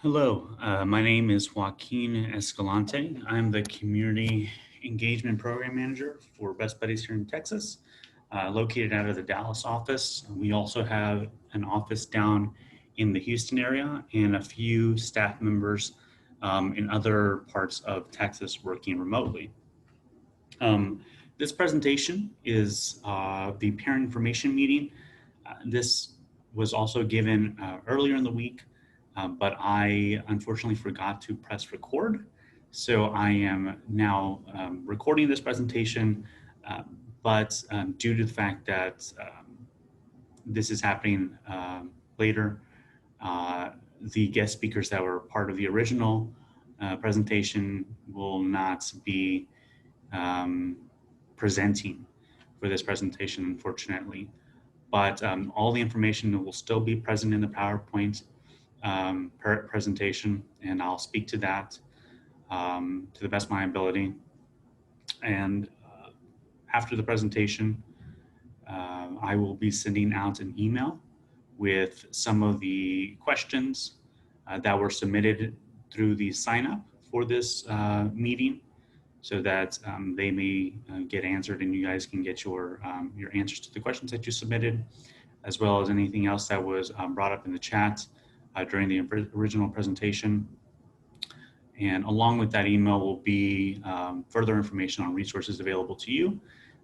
Hello, my name is Joaquin Escalante. I'm the Community Engagement Program Manager for Best Buddies here in Texas, located out of the Dallas office. We also have an office down in the Houston area and a few staff members in other parts of Texas working remotely. Um, this presentation is the parent information meeting. This was also given earlier in the week, but I unfortunately forgot to press record. So I am now recording this presentation, uh, but due to the fact that this is happening later, uh, the guest speakers that were part of the original presentation will not be um, presenting for this presentation, unfortunately. But all the information will still be present in the PowerPoint presentation, and I'll speak to that to the best of my ability. And after the presentation, I will be sending out an email with some of the questions that were submitted through the sign up for this meeting so that they may get answered and you guys can get your answers to the questions that you submitted, as well as anything else that was brought up in the chat during the original presentation. And along with that email will be further information on resources available to you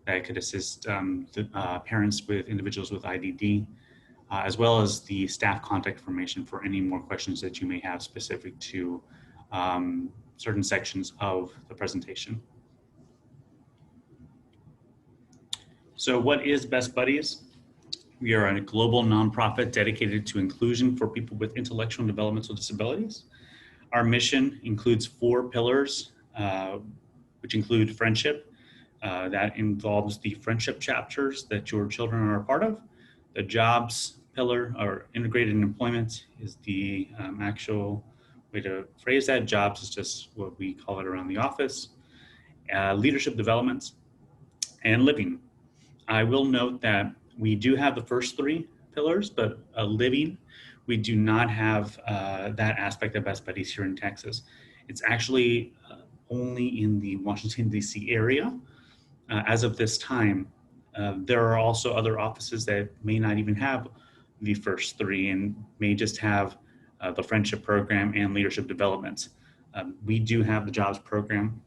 that could assist the, parents with individuals with IDD, as well as the staff contact information for any more questions that you may have specific to certain sections of the presentation. So what is Best Buddies? We are a global nonprofit dedicated to inclusion for people with intellectual and developmental disabilities. Our mission includes 4 pillars, which include friendship. That involves the friendship chapters that your children are a part of. The jobs pillar, or integrated employment, is the actual way to phrase that. Jobs is just what we call it around the office. Leadership development and living. I will note that we do have the first 3 pillars, but living, we do not have that aspect of Best Buddies here in Texas. It's actually only in the Washington, D.C. area as of this time. There are also other offices that may not even have the first 3 and may just have the friendship program and leadership development. We do have the jobs program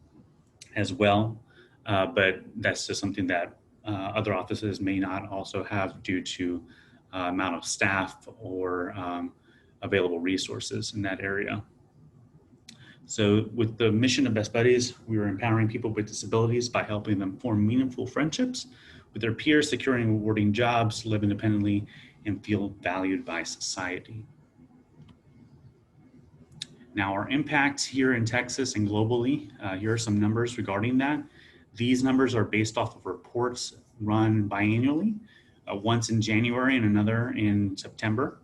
as well, but that's just something that other offices may not also have due to amount of staff or available resources in that area. So with the mission of Best Buddies, we are empowering people with disabilities by helping them form meaningful friendships with their peers, securing rewarding jobs, live independently, and feel valued by society. Now, our impact here in Texas and globally, here are some numbers regarding that. These numbers are based off of reports run biannually, once in January and another in September.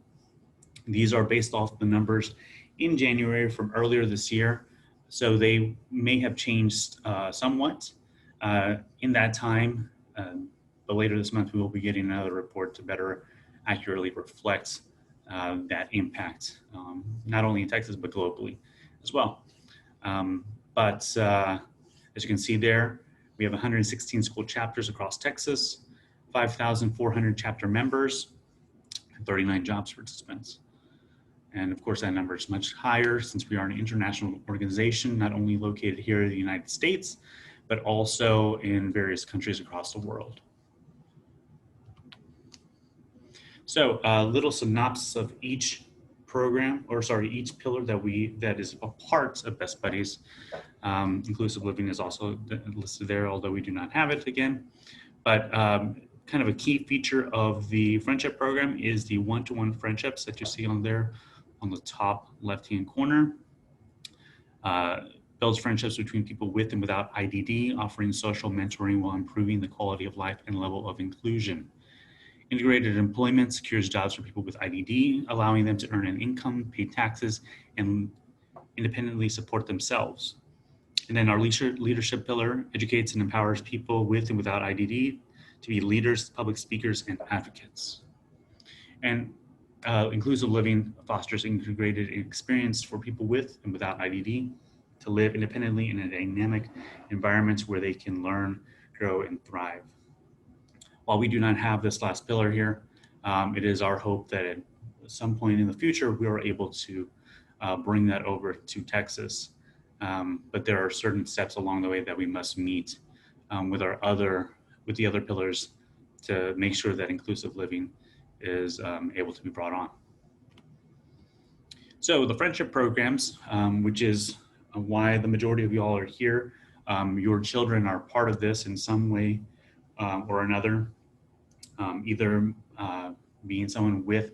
These are based off the numbers in January from earlier this year, so they may have changed somewhat in that time, but later this month we will be getting another report to better accurately reflect that impact, not only in Texas, but globally as well. But as you can see there, we have 116 school chapters across Texas, 5,400 chapter members, and 39 jobs participants. And of course, that number is much higher since we are an international organization, not only located here in the United States, but also in various countries across the world. So a little synopsis of each program, or sorry, each pillar that is a part of Best Buddies. Inclusive living is also listed there, although we do not have it again. But kind of a key feature of the friendship program is the one-to-one friendships that you see on there on the top left-hand corner. Builds friendships between people with and without IDD, offering social mentoring while improving the quality of life and level of inclusion. Integrated employment secures jobs for people with IDD, allowing them to earn an income, pay taxes, and independently support themselves. And then our leadership pillar educates and empowers people with and without IDD to be leaders, public speakers, and advocates. And Inclusive living fosters integrated experience for people with and without IDD to live independently in a dynamic environment where they can learn, grow, and thrive. While we do not have this last pillar here, it is our hope that at some point in the future, we are able to bring that over to Texas. But there are certain steps along the way that we must meet with the other pillars to make sure that inclusive living is able to be brought on. So the friendship programs, which is why the majority of y'all are here, your children are part of this in some way or another, either being someone with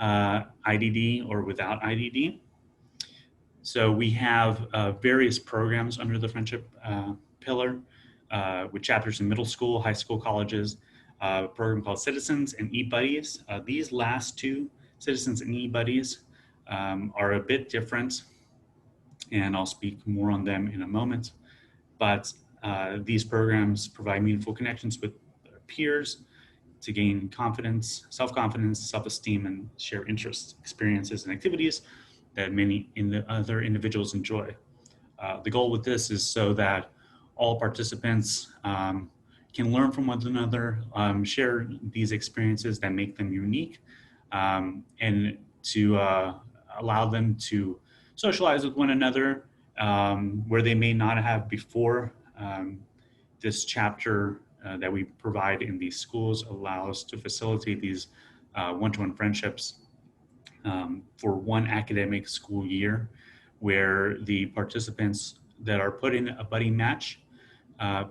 IDD or without IDD. So we have various programs under the friendship pillar with chapters in middle school, high school, colleges, a program called Citizens and eBuddies. These last two, Citizens and eBuddies, are a bit different, and I'll speak more on them in a moment. But these programs provide meaningful connections with peers to gain confidence, self-confidence, self-esteem, and share interests, experiences, and activities that many other individuals enjoy. The goal with this is so that all participants can learn from one another, share these experiences that make them unique, and to allow them to socialize with one another where they may not have before. This chapter that we provide in these schools allows to facilitate these one-to-one friendships for one academic school year, where the participants that are put in a buddy match,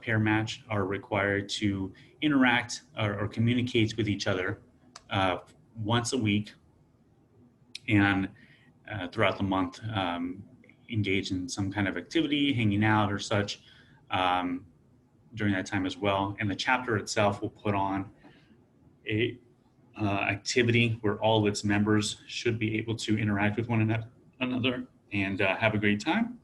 pair match, are required to interact or communicate with each other once a week and throughout the month engage in some kind of activity, hanging out or such during that time as well. And the chapter itself will put on a activity where all of its members should be able to interact with one another and have a great time.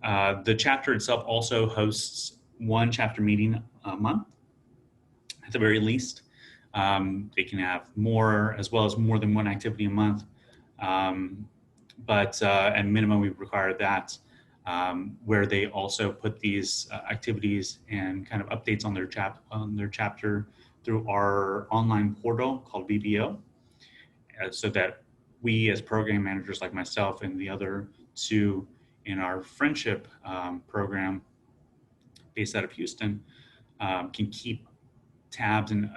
The chapter itself also hosts one chapter meeting a month, at the very least. They can have more, as well as more than one activity a month. But at minimum, we require that, where they also put these activities and kind of updates on their chapter through our online portal called VBO, so that we as program managers like myself and the other two in our friendship program based out of Houston can keep tabs and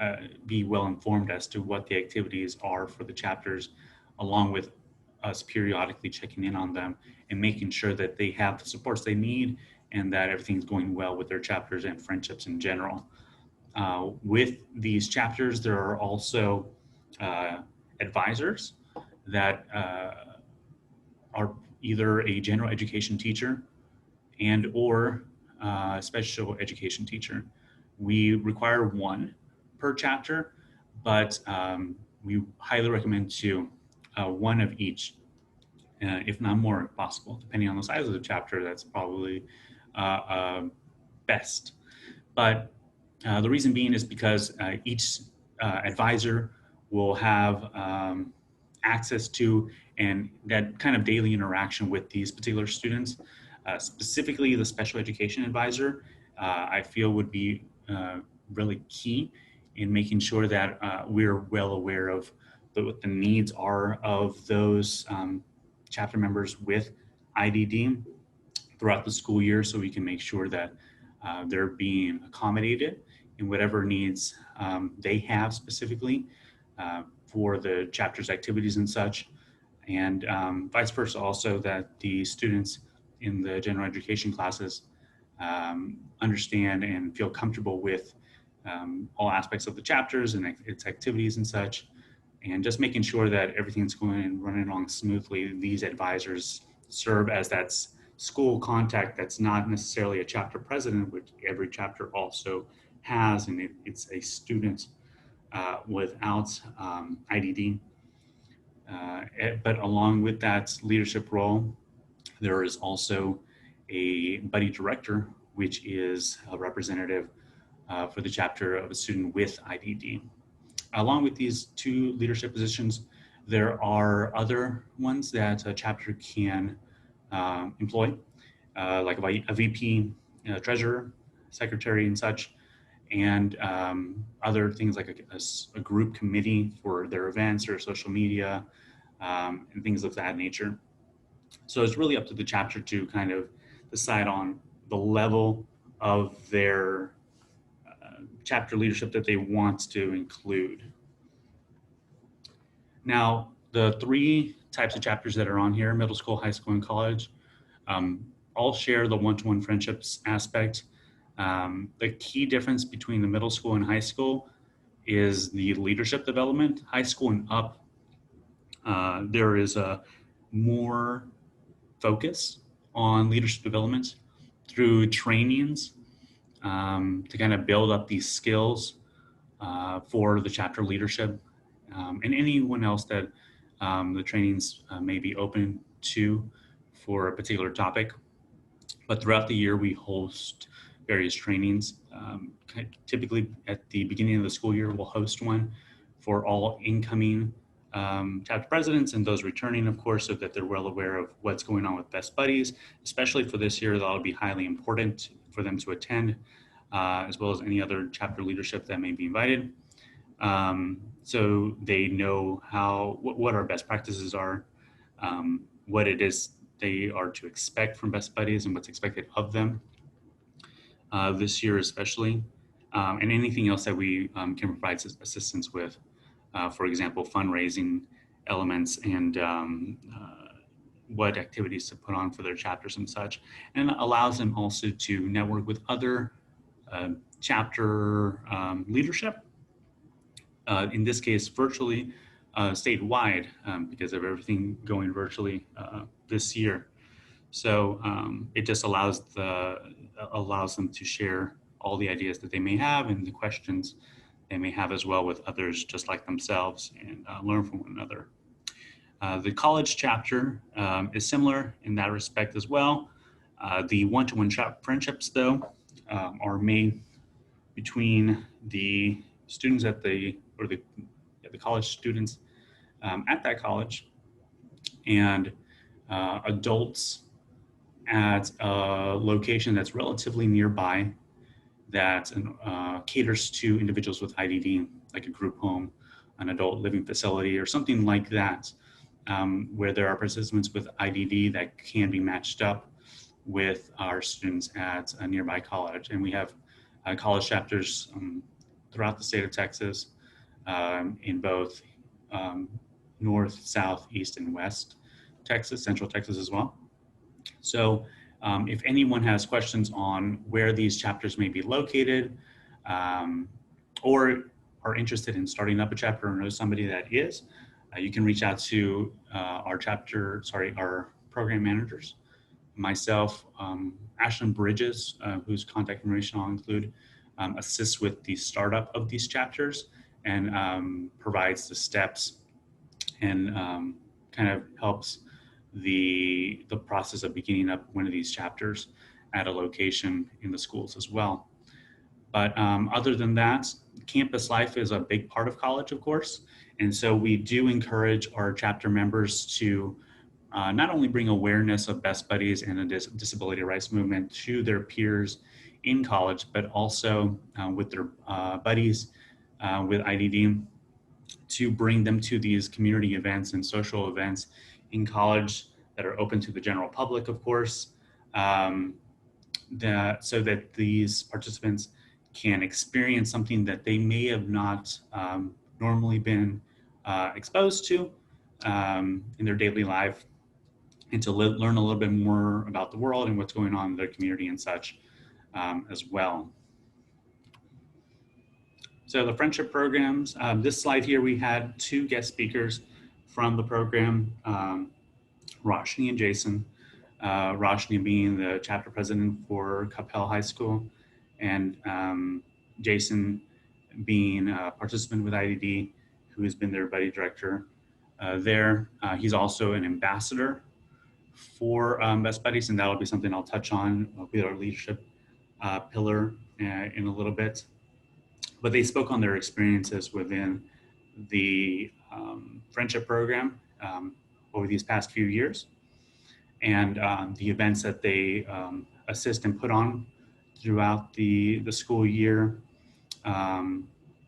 be well informed as to what the activities are for the chapters, along with us periodically checking in on them and making sure that they have the supports they need and that everything's going well with their chapters and friendships in general. With these chapters, there are also advisors that are either a general education teacher and or special education teacher. We require one per chapter, but we highly recommend two, one of each, if not more if possible. Depending on the size of the chapter, that's probably best. But the reason being is because each advisor will have access to and that kind of daily interaction with these particular students. Specifically, the special education advisor, I feel would be really key in making sure that we're well aware of what the needs are of those chapter members with IDD throughout the school year, so we can make sure that they're being accommodated in whatever needs they have specifically for the chapter's activities and such, and vice versa also, that the students in the general education classes understand and feel comfortable with all aspects of the chapters and its activities and such, and just making sure that everything's going and running along smoothly. These advisors serve as that school contact that's not necessarily a chapter president, which every chapter also has, and it's a student without IDD. But along with that leadership role, there is also a buddy director, which is a representative for the chapter of a student with IDD. Along with these two leadership positions, There are other ones that a chapter can employ, like a VP, treasurer, secretary, and such, and other things like a group committee for their events or social media, and things of that nature. So it's really up to the chapter to kind of decide on the level of their chapter leadership that they want to include. Now, the three types of chapters that are on here, middle school, high school, and college, all share the one-to-one friendships aspect. The key difference between the middle school and high school is the leadership development. High school and up, there is a more focus on leadership development through trainings to kind of build up these skills for the chapter leadership and anyone else that the trainings may be open to for a particular topic. But throughout the year, we host various trainings. Typically at the beginning of the school year, we'll host one for all incoming chapter presidents and those returning, of course, so that they're well aware of what's going on with Best Buddies. Especially for this year, that'll be highly important for them to attend, as well as any other chapter leadership that may be invited. So they know what our best practices are, what it is they are to expect from Best Buddies and what's expected of them this year especially, and anything else that we can provide assistance with, for example, fundraising elements and what activities to put on for their chapters and such, and allows them also to network with other chapter leadership, in this case virtually, statewide, because of everything going virtually this year. So it just allows them to share all the ideas that they may have and the questions they may have as well with others just like themselves, and learn from one another. The college chapter is similar in that respect as well. The one-to-one friendships, though, are made between the students at the college students at that college and adults at a location that's relatively nearby that caters to individuals with IDD, like a group home, an adult living facility, or something like that, where there are participants with IDD that can be matched up with our students at a nearby college. And we have college chapters throughout the state of Texas, in both North, South, East, and West Texas, Central Texas as well. So if anyone has questions on where these chapters may be located, or are interested in starting up a chapter or know somebody that is, you can reach out to our program managers, myself, Ashton Bridges, whose contact information I'll include, assists with the startup of these chapters and provides the steps and kind of helps the process of beginning up one of these chapters at a location in the schools as well. But other than that, campus life is a big part of college, of course. And so we do encourage our chapter members to not only bring awareness of Best Buddies and the disability rights movement to their peers in college, but also with their buddies with IDD, to bring them to these community events and social events in college that are open to the general public, of course, so that these participants can experience something that they may have not normally been exposed to in their daily life, and to learn a little bit more about the world and what's going on in their community and such as well. So the friendship programs, this slide here, we had two guest speakers from the program, Roshni and Jason. Roshni being the chapter president for Capel High School, and Jason being a participant with IDD, who has been their buddy director there. He's also an ambassador for Best Buddies, and that'll be something I'll touch on with our leadership pillar in a little bit. But they spoke on their experiences within the friendship program over these past few years, and the events that they assist and put on throughout the school year,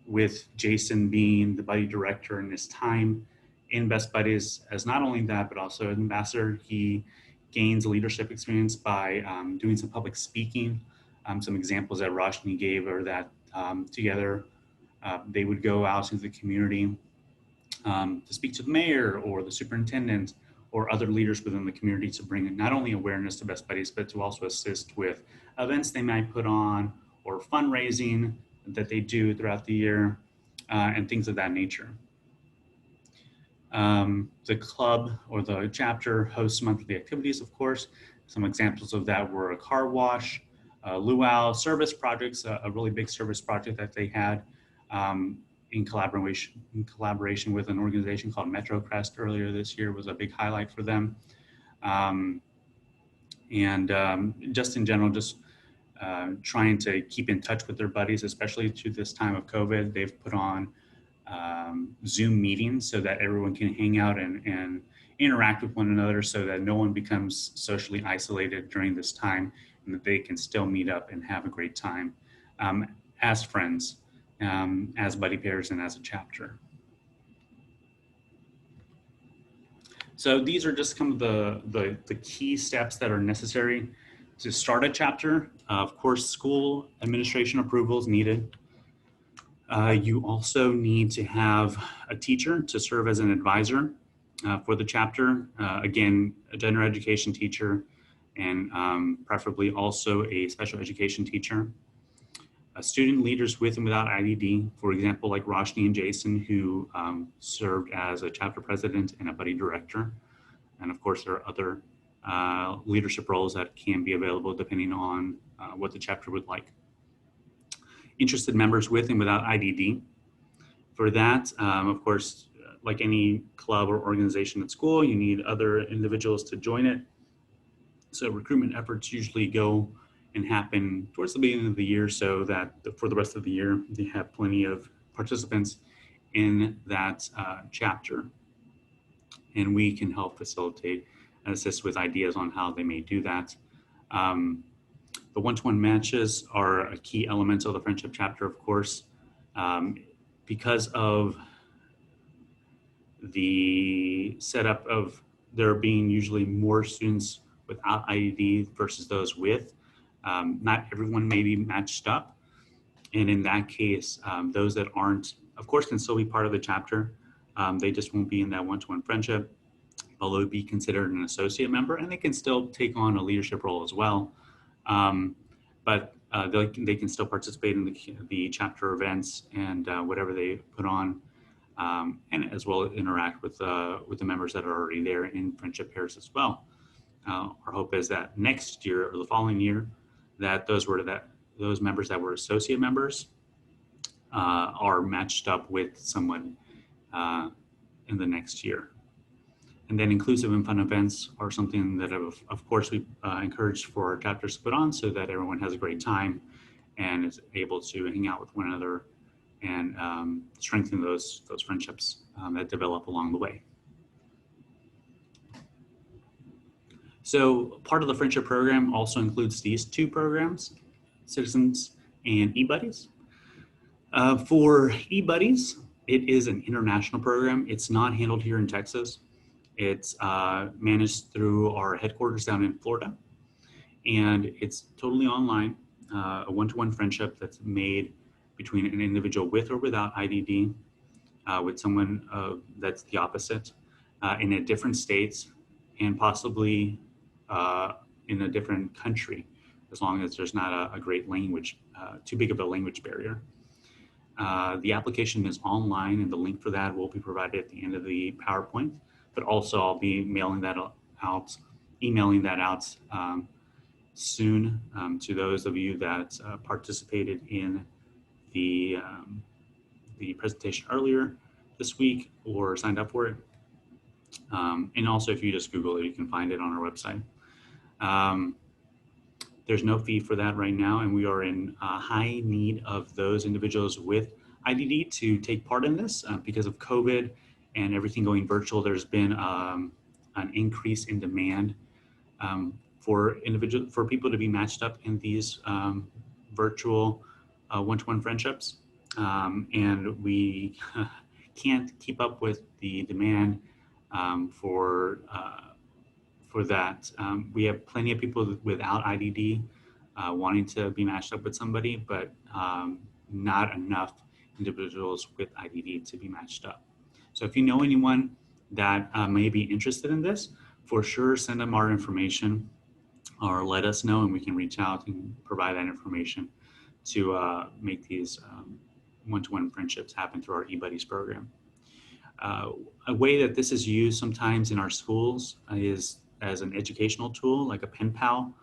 with Jason being the buddy director in his time in Best Buddies. As not only that, but also an ambassador. He gains leadership experience by doing some public speaking. Some examples that Roshni gave are that together they would go out into the community to speak to the mayor or the superintendent or other leaders within the community to bring not only awareness to Best Buddies, but to also assist with events they might put on or fundraising that they do throughout the year and things of that nature. The club or the chapter hosts monthly activities, of course. Some examples of that were a car wash, luau service projects, a really big service project that they had in collaboration with an organization called Metro Crest earlier this year was a big highlight for them. Just in general, just trying to keep in touch with their buddies, especially to this time of COVID. They've put on Zoom meetings so that everyone can hang out and interact with one another so that no one becomes socially isolated during this time and that they can still meet up and have a great time as friends, as buddy pairs, and as a chapter. So these are just some of the key steps that are necessary to start a chapter. Of course, school administration approval is needed. You also need to have a teacher to serve as an advisor for the chapter. Again, a general education teacher and preferably also a special education teacher. Student leaders with and without IDD, for example, like Roshni and Jason, who served as a chapter president and a buddy director. And of course, there are other leadership roles that can be available depending on what the chapter would like. Interested members with and without IDD. For that, of course, like any club or organization at school, you need other individuals to join it. So recruitment efforts usually go and happen towards the beginning of the year so that for the rest of the year, they have plenty of participants in that chapter. And we can help facilitate and assist with ideas on how they may do that. The one-to-one matches are a key element of the friendship chapter, of course, because of the setup of there being usually more students without IED versus those with. Not everyone may be matched up. And in that case, those that aren't, of course, can still be part of the chapter. They just won't be in that one-to-one friendship, although be considered an associate member, and they can still take on a leadership role as well. But they can still participate in the chapter events and whatever they put on, and as well interact with the members that are already there in friendship pairs as well. Our hope is that next year or the following year, that those members that were associate members are matched up with someone in the next year. And then inclusive and fun events are something that, of course, we encourage for our chapters to put on so that everyone has a great time and is able to hang out with one another and strengthen those friendships that develop along the way. So part of the friendship program also includes these two programs, Citizens and eBuddies. For eBuddies, it is an international program. It's not handled here in Texas. It's managed through our headquarters down in Florida, and it's totally online, a one-to-one friendship that's made between an individual with or without IDD, with someone that's the opposite, in a different state, and possibly in a different country, as long as there's not a great language, too big of a language barrier. The application is online, and the link for that will be provided at the end of the PowerPoint. But also, I'll be emailing that out soon to those of you that participated in the presentation earlier this week or signed up for it. And also, if you just Google it, you can find it on our website. There's no fee for that right now, and we are in high need of those individuals with IDD to take part in this because of COVID and everything going virtual. There's been an increase in demand for people to be matched up in these virtual one-to-one friendships, and we can't keep up with the demand for that. We have plenty of people without IDD wanting to be matched up with somebody, but not enough individuals with IDD to be matched up. So if you know anyone that may be interested in this, for sure send them our information or let us know, and we can reach out and provide that information to make these one-to-one friendships happen through our eBuddies program. A way that this is used sometimes in our schools is as an educational tool, like a pen pal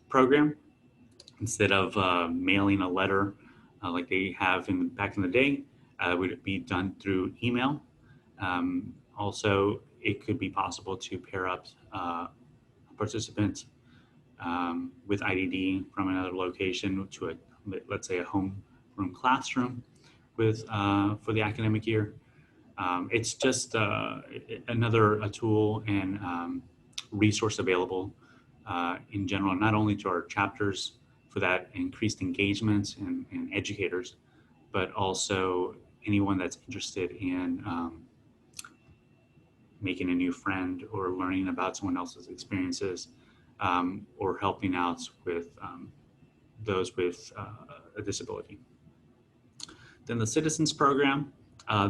program. Instead of mailing a letter like they have back in the day, would it be done through email? Also, it could be possible to pair up participants with IDD from another location to let's say a homeroom classroom with for the academic year. It's just another tool and resource available in general, not only to our chapters for that increased engagement and educators, but also anyone that's interested in making a new friend or learning about someone else's experiences, or helping out with those with a disability. Then the Citizens Program.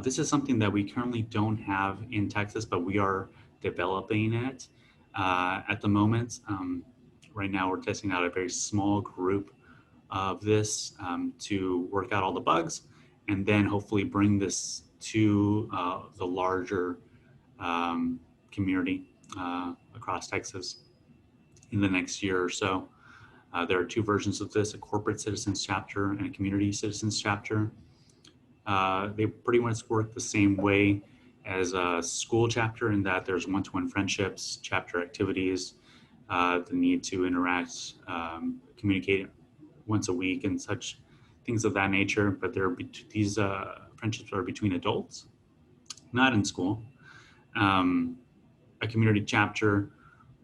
This is something that we currently don't have in Texas, but we are developing it at the moment. Right now, we're testing out a very small group of this to work out all the bugs, and then hopefully bring this to the larger community across Texas in the next year or so. There are two versions of this, a corporate citizens chapter and a community citizens chapter. They pretty much work the same way as a school chapter in that there's one-to-one friendships, chapter activities, the need to interact, communicate once a week and such things of that nature. But these friendships are between adults, not in school. A community chapter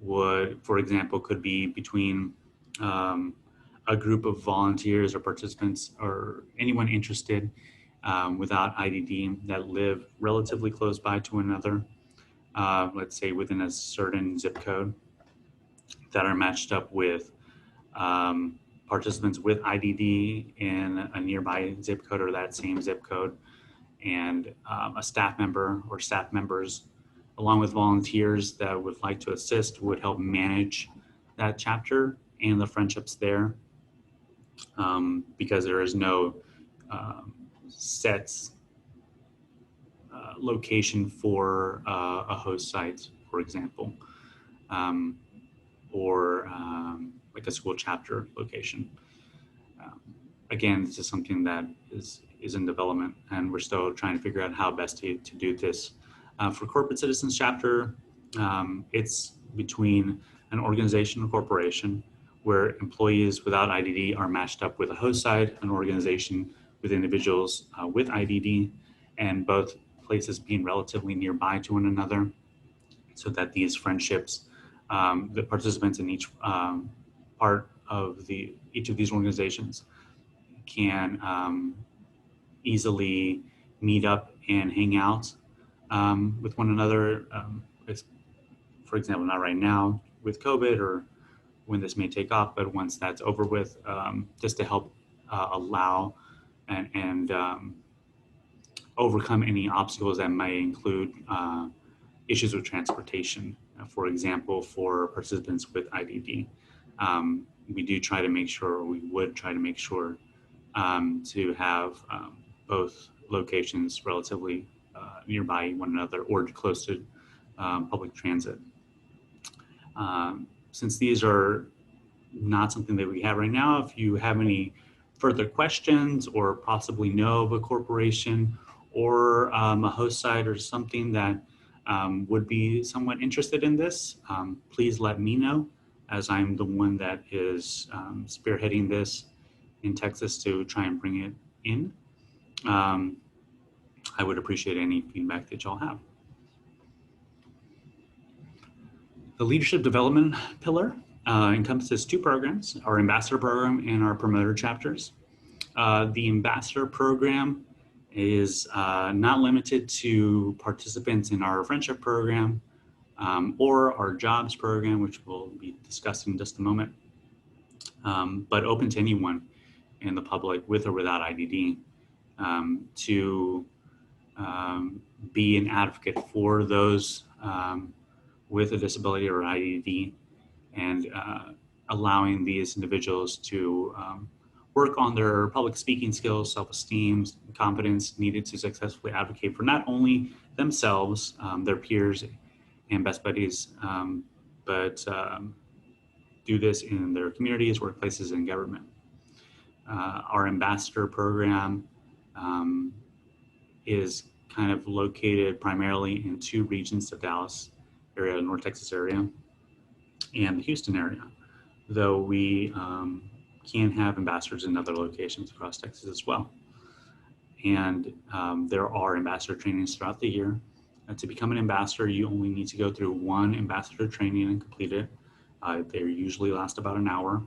would, for example, could be between a group of volunteers or participants or anyone interested without IDD that live relatively close by to another, let's say within a certain zip code, that are matched up with participants with IDD in a nearby zip code or that same zip code, and a staff member or staff members, along with volunteers that would like to assist, would help manage that chapter and the friendships there, because there is no set location for a host site, for example, or like a school chapter location. Again, this is something that is in development, and we're still trying to figure out how best to do this. For corporate citizens chapter, it's between an organization or corporation where employees without IDD are matched up with a host site, an organization with individuals with IDD, and both places being relatively nearby to one another, so that these friendships, the participants in each part of each of these organizations can easily meet up and hang out with one another. For example, not right now with COVID or when this may take off, but once that's over with, just to help allow and overcome any obstacles that may include issues with transportation. For example, for participants with IDD, we do try to make sure, or we would try to make sure to have both locations relatively nearby one another or close to public transit. Since these are not something that we have right now, if you have any further questions or possibly know of a corporation or a host site or something that would be somewhat interested in this, please let me know, as I'm the one that is spearheading this in Texas to try and bring it in. I would appreciate any feedback that y'all have. The leadership development pillar encompasses two programs, our ambassador program and our promoter chapters. The ambassador program is not limited to participants in our friendship program or our jobs program, which we'll be discussing in just a moment, but open to anyone in the public with or without IDD to be an advocate for those with a disability or IDD, and allowing these individuals to work on their public speaking skills, self-esteem, confidence needed to successfully advocate for not only themselves, their peers, and best buddies, but do this in their communities, workplaces, and government. Our ambassador program is kind of located primarily in two regions, the Dallas area, North Texas area, and the Houston area, though we can have ambassadors in other locations across Texas as well. And there are ambassador trainings throughout the year. To become an ambassador, you only need to go through one ambassador training and complete it. They usually last about an hour.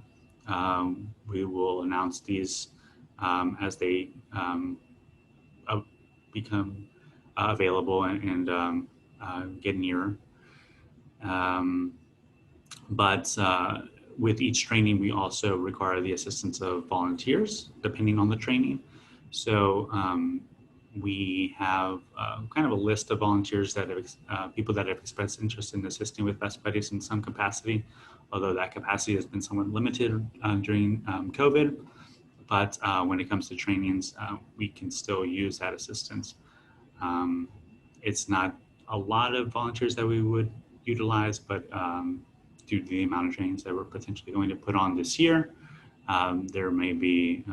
We will announce these as they become available and get nearer. But with each training, we also require the assistance of volunteers, depending on the training. So we have kind of a list of volunteers that have, people that have expressed interest in assisting with Best Buddies in some capacity, although that capacity has been somewhat limited during COVID. But when it comes to trainings, we can still use that assistance. It's not a lot of volunteers that we would utilize, but due to the amount of trainings that we're potentially going to put on this year, there may be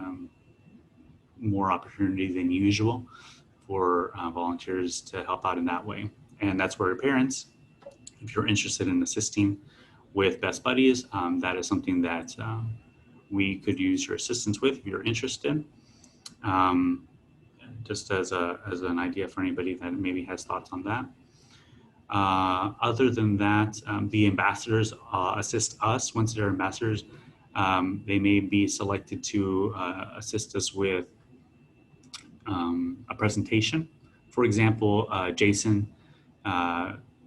more opportunity than usual for volunteers to help out in that way. And that's where parents, if you're interested in assisting with Best Buddies, that is something that we could use your assistance with if you're interested. Just as an idea for anybody that maybe has thoughts on that. Other than that, the ambassadors assist us. Once they're ambassadors, they may be selected to assist us with a presentation. For example, Jason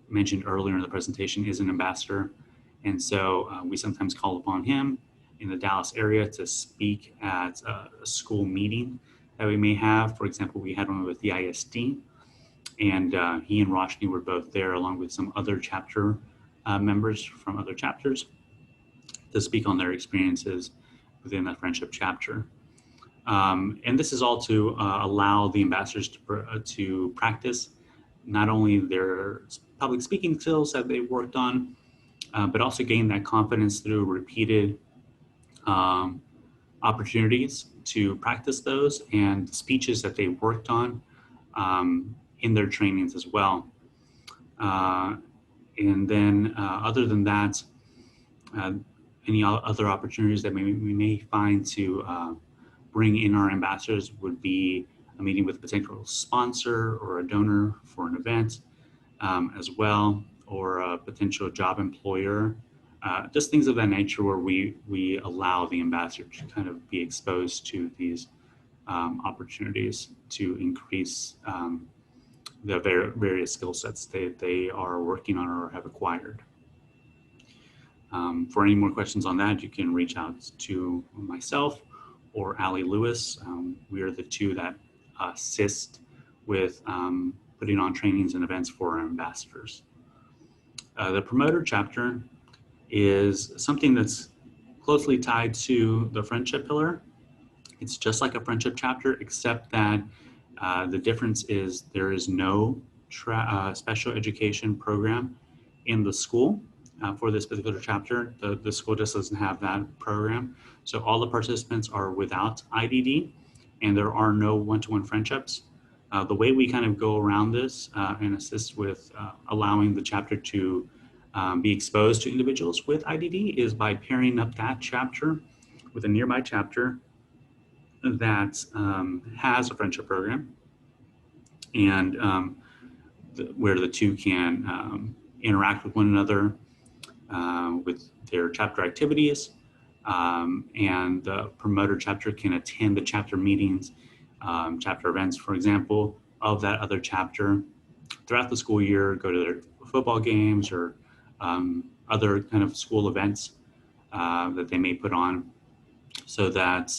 mentioned earlier in the presentation is an ambassador. And so we sometimes call upon him in the Dallas area to speak at a school meeting that we may have. For example, we had one with the ISD, and he and Roshni were both there along with some other chapter members from other chapters to speak on their experiences within that friendship chapter. And this is all to allow the ambassadors to practice not only their public speaking skills that they've worked on, but also gain that confidence through repeated opportunities to practice those and speeches that they worked on in their trainings as well. And then other than that, any other opportunities that we may find to bring in our ambassadors would be a meeting with a potential sponsor or a donor for an event as well, or a potential job employer. Just things of that nature where we allow the ambassador to kind of be exposed to these opportunities to increase the various skill sets they are working on or have acquired. For any more questions on that, you can reach out to myself or Allie Lewis. We are the two that assist with putting on trainings and events for our ambassadors. The promoter chapter is something that's closely tied to the friendship pillar. It's just like a friendship chapter, except that the difference is there is no special education program in the school for this particular chapter. The school just doesn't have that program. So all the participants are without IDD, and there are no one-to-one friendships. The way we kind of go around this and assist with allowing the chapter to be exposed to individuals with IDD is by pairing up that chapter with a nearby chapter that has a friendship program, and where the two can interact with one another with their chapter activities, and the promoter chapter can attend the chapter meetings, chapter events, for example, of that other chapter throughout the school year, go to their football games or other kind of school events that they may put on, so that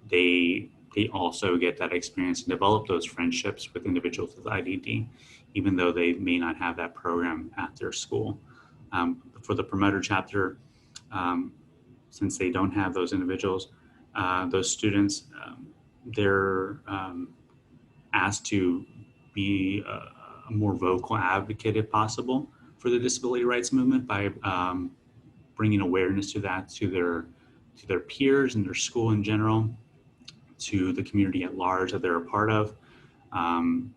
they also get that experience and develop those friendships with individuals with IDD, even though they may not have that program at their school. For the promoter chapter, since they don't have those individuals, those students, they're asked to be a more vocal advocate, if possible, for the disability rights movement by bringing awareness to that to their peers and their school in general, to the community at large that they're a part of,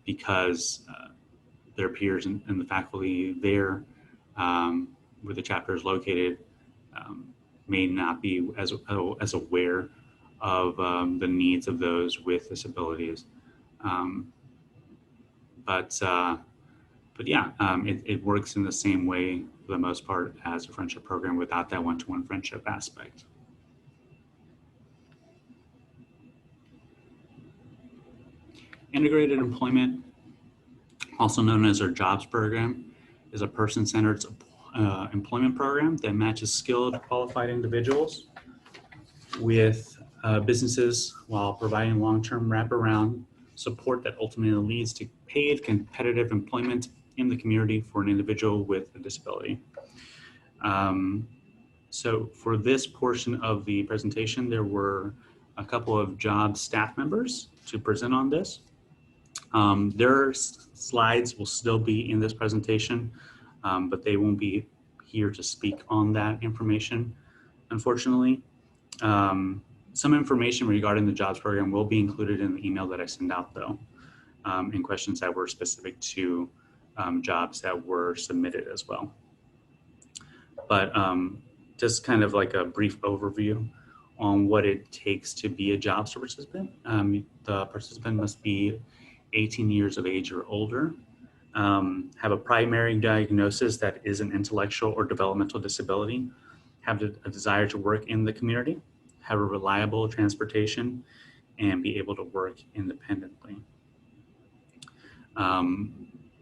because their peers and the faculty there, where the chapter is located, may not be as aware of the needs of those with disabilities. Um, but yeah, it works in the same way for the most part as a friendship program without that one-to-one friendship aspect. Integrated employment, also known as our jobs program, is a person-centered employment program that matches skilled, qualified individuals with businesses while providing long-term wraparound support that ultimately leads to paid, competitive employment in the community for an individual with a disability. So for this portion of the presentation, there were a couple of job staff members to present on this. Their slides will still be in this presentation, but they won't be here to speak on that information, unfortunately. Some information regarding the jobs program will be included in the email that I send out, though, and questions that were specific to jobs that were submitted as well. But just kind of like a brief overview on what it takes to be a jobs participant. The participant must be 18 years of age or older, have a primary diagnosis that is an intellectual or developmental disability, have a desire to work in the community, have a reliable transportation, and be able to work independently.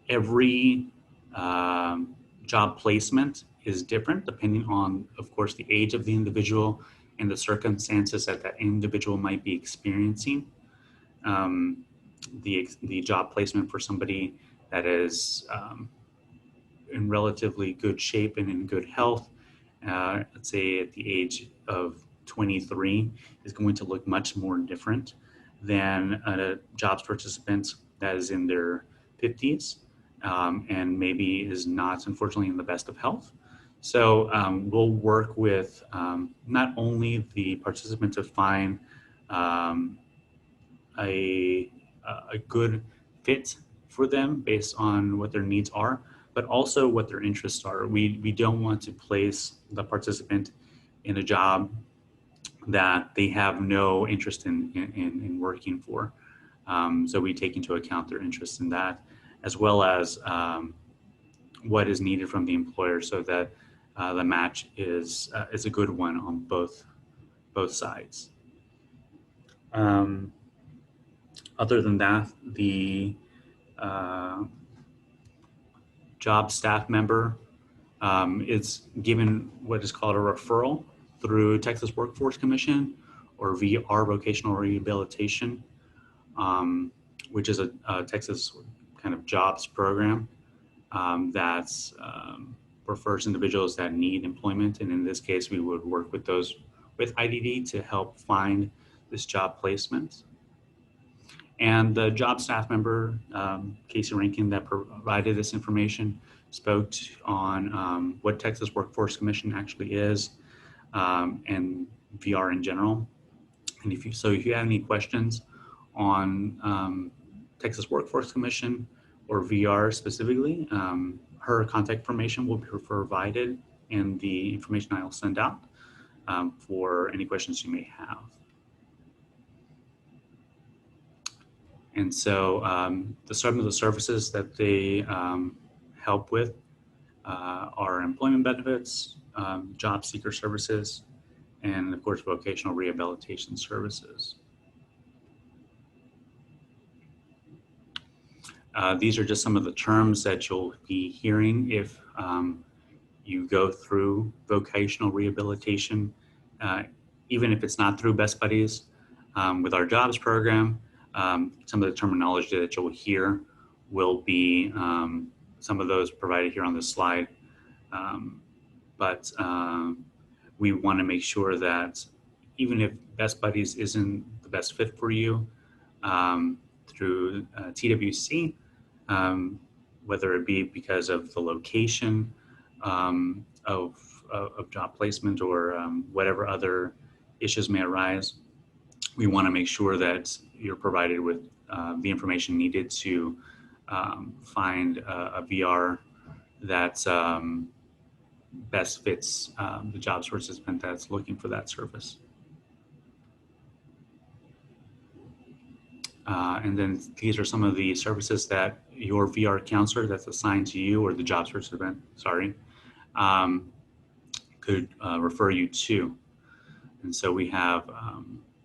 Every job placement is different depending on, of course, the age of the individual and the circumstances that that individual might be experiencing. The job placement for somebody that is in relatively good shape and in good health, let's say at the age of 23, is going to look much more different than a jobs participant that is in their 50s and maybe is not, unfortunately, in the best of health. So we'll work with not only the participant to find a good fit for them based on what their needs are, but also what their interests are. We don't want to place the participant in a job that they have no interest in working for. So we take into account their interest in that, as well as what is needed from the employer, so that the match is a good one on both sides. Other than that, the job staff member is given what is called a referral through Texas Workforce Commission or VR Vocational Rehabilitation, which is a Texas kind of jobs program that refers individuals that need employment. And in this case, we would work with those with IDD to help find this job placement. And the job staff member, Casey Rankin, that provided this information, spoke on what Texas Workforce Commission actually is and VR in general. And if you have any questions on Texas Workforce Commission or VR specifically, her contact information will be provided in the information I'll send out for any questions you may have. And so some of the services that they help with are employment benefits, job seeker services, and of course, vocational rehabilitation services. These are just some of the terms that you'll be hearing if you go through vocational rehabilitation, even if it's not through Best Buddies. With our jobs program, some of the terminology that you'll hear will be some of those provided here on this slide. But we want to make sure that even if Best Buddies isn't the best fit for you, through TWC, whether it be because of the location of job placement or whatever other issues may arise, we want to make sure that you're provided with the information needed to find a VR that best fits the job participant that's looking for that service. And then these are some of the services that your VR counselor that's assigned to you, or the job participant, could refer you to. And so we have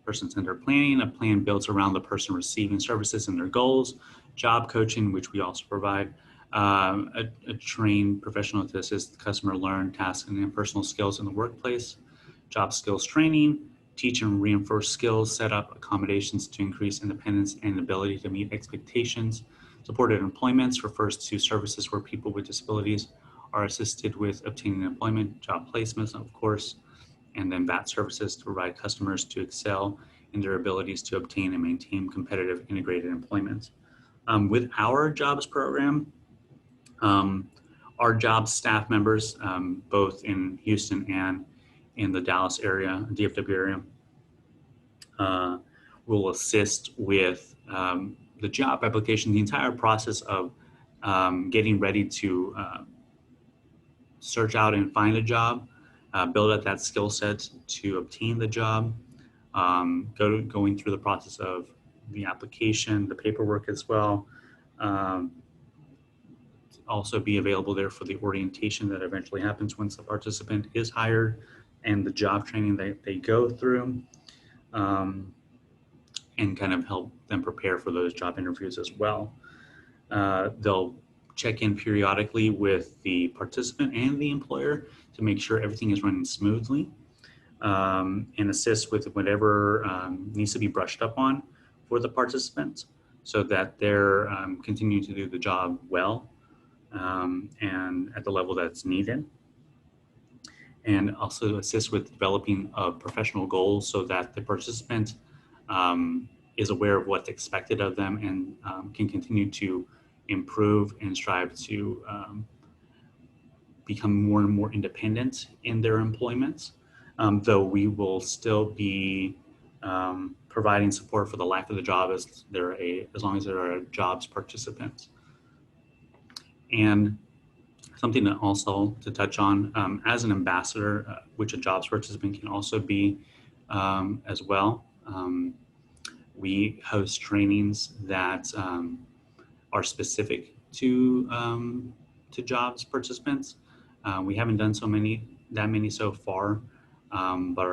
person-centered planning, a plan built around the person receiving services and their goals, job coaching, which we also provide, a trained professional to assist the customer learn tasks and personal skills in the workplace, job skills training, teach and reinforce skills, set up accommodations to increase independence and ability to meet expectations. Supported employments refers to services where people with disabilities are assisted with obtaining employment, job placements, of course, and then VAT services to provide customers to excel in their abilities to obtain and maintain competitive integrated employment. With our jobs program, our jobs staff members, both in Houston and in the Dallas area, DFW area, will assist with the job application, the entire process of getting ready to search out and find a job, build up that skill set to obtain the job, going through the process of the application, the paperwork as well. Also be available there for the orientation that eventually happens once the participant is hired, and the job training that they go through, and kind of help them prepare for those job interviews as well. They'll check in periodically with the participant and the employer to make sure everything is running smoothly, and assist with whatever needs to be brushed up on for the participants so that they're continuing to do the job well and at the level that's needed. And also assist with developing professional goals so that the participant is aware of what's expected of them and can continue to improve and strive to become more and more independent in their employments, though we will still be providing support for the life of the job as long as there are jobs participants. And something that also to touch on, as an ambassador, which a jobs participant can also be as well. We host trainings that are specific to jobs participants. We haven't done that many so far, but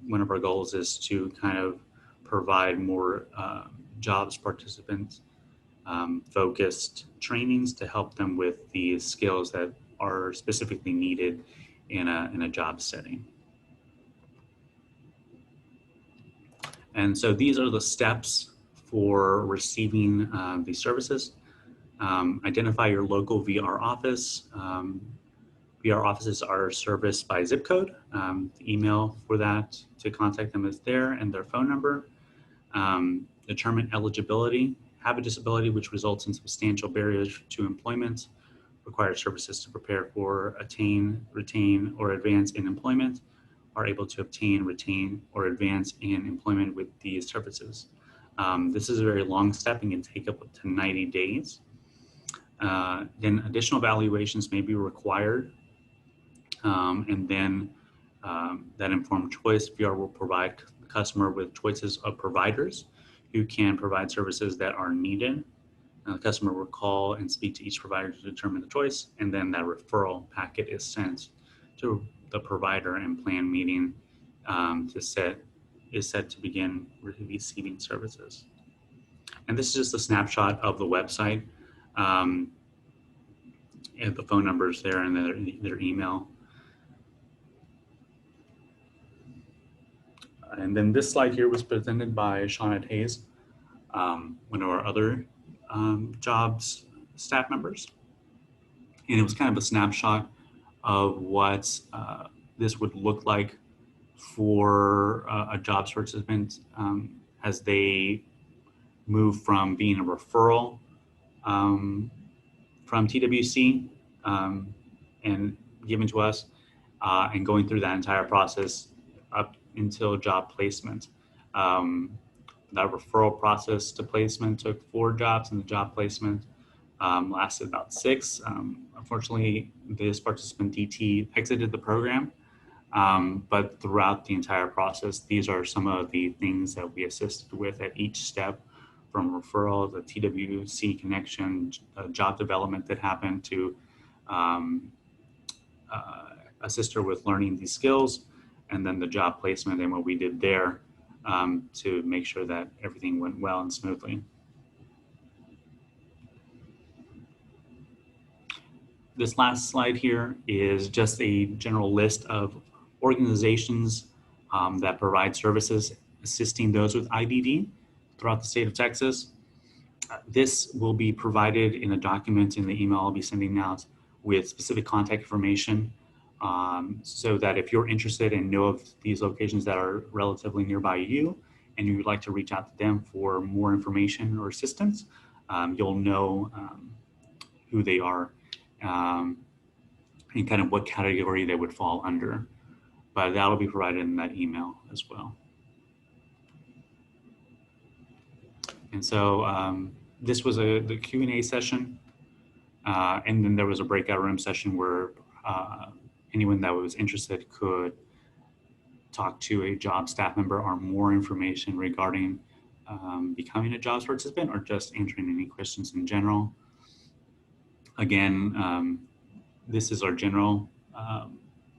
one of our goals is to kind of provide more jobs participants focused trainings to help them with the skills that are specifically needed in a job setting. And so these are the steps for receiving these services. Identify your local VR office. VR offices are serviced by zip code. The email for that to contact them is there, and their phone number. Determine eligibility. Have a disability which results in substantial barriers to employment. Require services to prepare for, attain, retain, or advance in employment. Are able to obtain, retain, or advance in employment with these services. This is a very long step and can take up to 90 days. Then additional evaluations may be required. And then that informed choice, VR will provide the customer with choices of providers who can provide services that are needed. The customer will call and speak to each provider to determine the choice, and then that referral packet is sent to the provider and plan meeting is set to begin receiving services. And this is just a snapshot of the website, and the phone numbers there and their email. And then this slide here was presented by Shawnette Hayes, one of our other jobs staff members. And it was kind of a snapshot of what this would look like for a jobs participant as they move from being a referral from TWC and given to us and going through that entire process up until job placement. That referral process to placement took 4 jobs, and the job placement lasted about 6. Unfortunately, this participant DT exited the program, but throughout the entire process, these are some of the things that we assisted with at each step, from referral, the TWC connection, job development that happened to assist her with learning these skills, and then the job placement and what we did there to make sure that everything went well and smoothly. This last slide here is just a general list of organizations that provide services assisting those with IBD throughout the state of Texas. This will be provided in a document in the email I'll be sending out with specific contact information, so that if you're interested and know of these locations that are relatively nearby you and you would like to reach out to them for more information or assistance, you'll know who they are and kind of what category they would fall under. But that will be provided in that email as well. And so this was the Q&A session, and then there was a breakout room session where anyone that was interested could talk to a job staff member or more information regarding becoming a jobs participant or just answering any questions in general. Again, this is our general,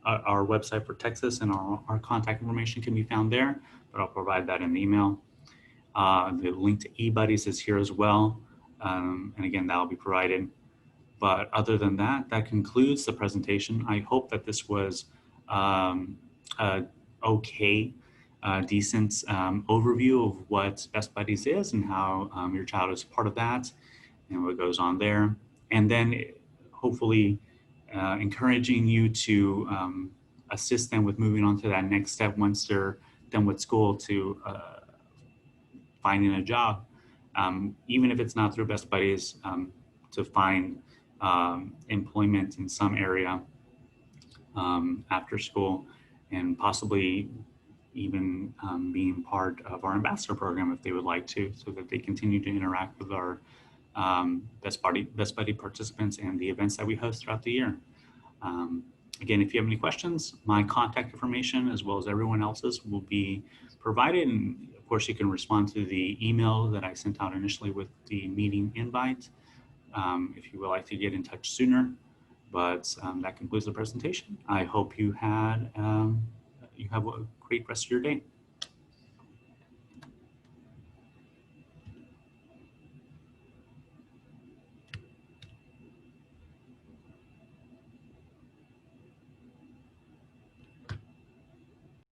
our website for Texas, and our contact information can be found there, but I'll provide that in the email. The link to eBuddies is here as well. And again, that will be provided. But other than that, that concludes the presentation. I hope that this was okay, decent overview of what Best Buddies is and how your child is part of that and what goes on there. And then hopefully encouraging you to assist them with moving on to that next step once they're done with school, to finding a job, even if it's not through Best Buddies, to find employment in some area after school, and possibly even being part of our ambassador program if they would like to, so that they continue to interact with our Best Buddy participants and the events that we host throughout the year. Again, if you have any questions, my contact information as well as everyone else's will be provided, and of course you can respond to the email that I sent out initially with the meeting invite if you would like to get in touch sooner. But that concludes the presentation. I hope you have a great rest of your day.